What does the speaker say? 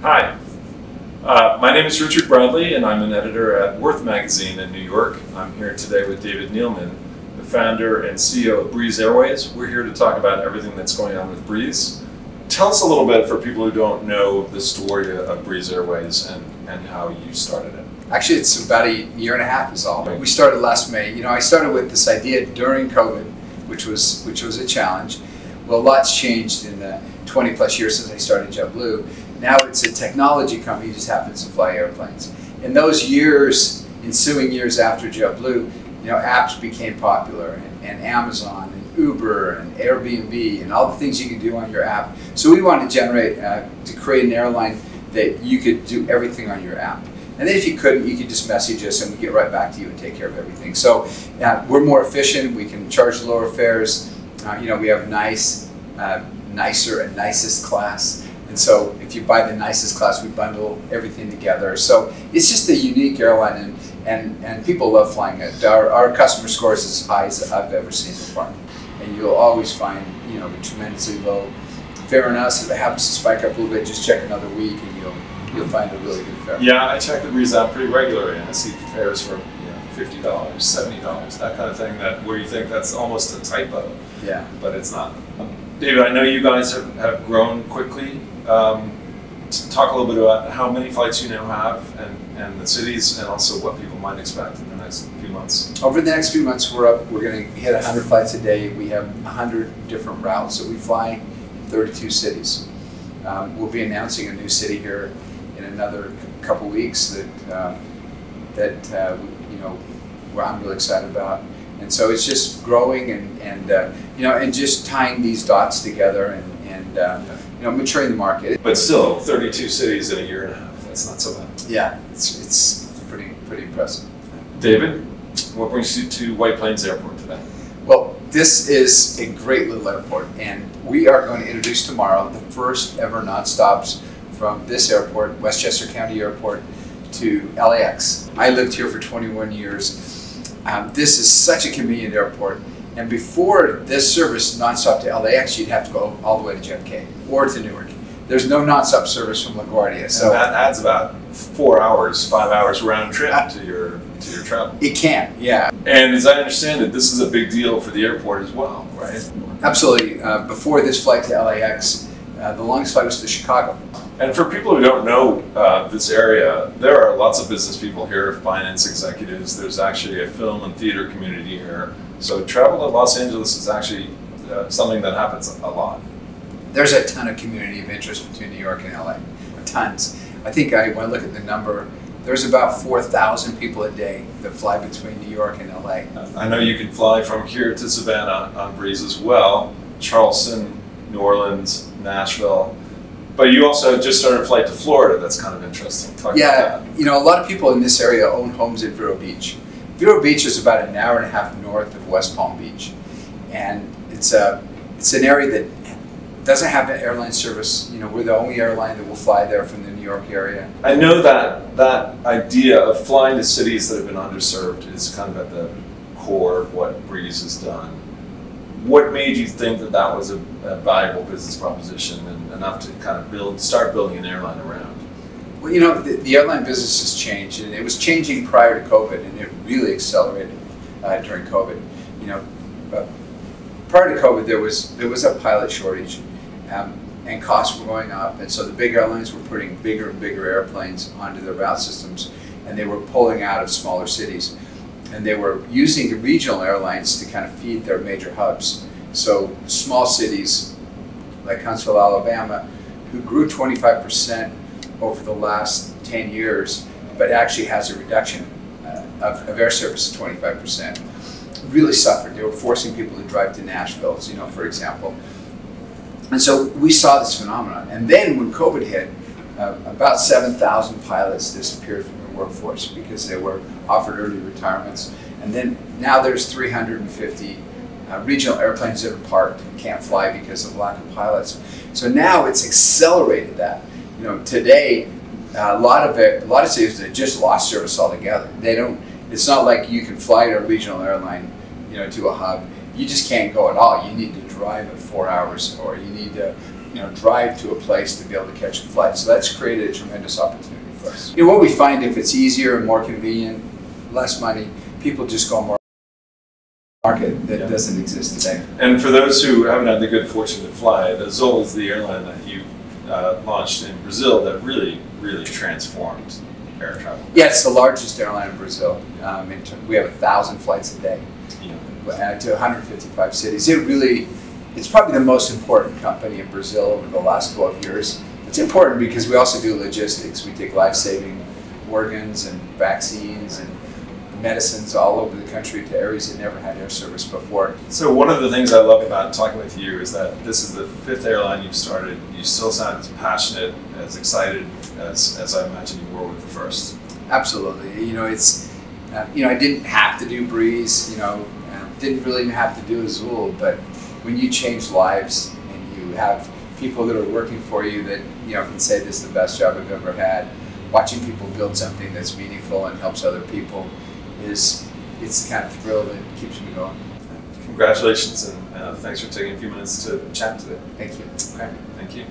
Hi, my name is Richard Bradley and I'm an editor at Worth Magazine in New York. I'm here today with David Neeleman, the founder and CEO of Breeze Airways. We're here to talk about everything that's going on with Breeze. Tell us a little bit, for people who don't know the story of Breeze Airways and how you started it. Actually, it's about a year and a half is all. We started last May. I started with this idea during COVID, which was a challenge. Well, lots changed in the 20 plus years since I started JetBlue. Now it's a technology company that just happens to fly airplanes. In those years, ensuing years after JetBlue, apps became popular, and Amazon and Uber and Airbnb and all the things you can do on your app. So we wanted to create an airline that you could do everything on your app. And then if you couldn't, you could just message us and we'd get right back to you and take care of everything. So we're more efficient, we can charge lower fares. We have nicer and nicest class. And so if you buy the nicest class, we bundle everything together. So it's just a unique airline, and people love flying it. Our customer score is as high as I've ever seen before. And you'll always find a tremendously low fare on us. If it happens to spike up a little bit, just check another week and you'll find a really good fare. Yeah, I check the Breeze app pretty regularly, and I see fares for $50, $70, that kind of thing, where you think that's almost a typo. Yeah. But it's not. David, I know you guys have grown quickly. Talk a little bit about how many flights you now have and the cities, and also what people might expect in the next few months. Over the next few months, we're going to hit 100 flights a day. We have 100 different routes that we fly in 32 cities. We'll be announcing a new city here in another couple weeks that I'm really excited about. And so it's just growing and just tying these dots together and maturing the market. But still, 32 cities in a year and a half. That's not so bad. Yeah, it's pretty impressive. David, what brings you to White Plains Airport today? Well, this is a great little airport, and we are going to introduce tomorrow the first ever non-stops from this airport, Westchester County Airport, to LAX. I lived here for 21 years. This is such a convenient airport. And before this service nonstop to LAX, you'd have to go all the way to JFK or to Newark. There's no nonstop service from LaGuardia. So that adds about 4 hours, 5 hours round trip to your travel. It can, yeah. And as I understand it, this is a big deal for the airport as well, right? Absolutely. Before this flight to LAX, the longest flight was to Chicago. And for people who don't know this area, there are lots of business people here, finance executives. There's actually a film and theater community here. So travel to Los Angeles is actually something that happens a lot. There's a ton of community of interest between New York and LA, tons. I think when I look at the number, there's about 4,000 people a day that fly between New York and LA. I know you can fly from here to Savannah on Breeze as well, Charleston, New Orleans, Nashville. But you also just started a flight to Florida. That's kind of interesting. Talk about that. A lot of people in this area own homes in Vero Beach. Vero Beach is about an hour and a half north of West Palm Beach, and it's an area that doesn't have an airline service. We're the only airline that will fly there from the New York area. I know that idea of flying to cities that have been underserved is kind of at the core of what Breeze has done. What made you think that was a valuable business proposition and enough to kind of start building an airline around? Well, the airline business has changed, and it was changing prior to COVID, and it really accelerated during COVID. Prior to COVID, there was a pilot shortage, and costs were going up, and so the big airlines were putting bigger and bigger airplanes onto their route systems, and they were pulling out of smaller cities. And they were using the regional airlines to kind of feed their major hubs. So small cities like Huntsville, Alabama, who grew 25% over the last 10 years, but actually has a reduction of air service of 25%, really suffered. They were forcing people to drive to Nashville, for example. And so we saw this phenomenon. And then when COVID hit, about 7,000 pilots disappeared from the workforce because they were offered early retirements. And then now there's 350 regional airplanes that are parked and can't fly because of lack of pilots. So now it's accelerated that. Today, a lot of cities that just lost service altogether. It's not like you can fly to a regional airline, to a hub. You just can't go at all. You need to drive at 4 hours, or you need to drive to a place to be able to catch a flight. So that's created a tremendous opportunity for us. What we find, if it's easier and more convenient, less money, people just go more market that doesn't exist today. And for those who haven't had the good fortune to fly, the Azul is the airline that you launched in Brazil that really transformed air travel. Yeah, it's the largest airline in Brazil. We have 1,000 flights a day to 155 cities. It's probably the most important company in Brazil over the last 12 years. It's important because we also do logistics. We take life-saving organs and vaccines and medicines all over the country to areas that never had air service before. So one of the things I love about talking with you is that this is the 5th airline you've started. You still sound as passionate, as excited as I imagine you were with the first. Absolutely. I didn't have to do Breeze, didn't really have to do Azul, but when you change lives and you have people that are working for you that can say this is the best job I've ever had, watching people build something that's meaningful and helps other people it's the kind of thrill that keeps me going. Congratulations, and thanks for taking a few minutes to chat today. Thank you. Okay, thank you.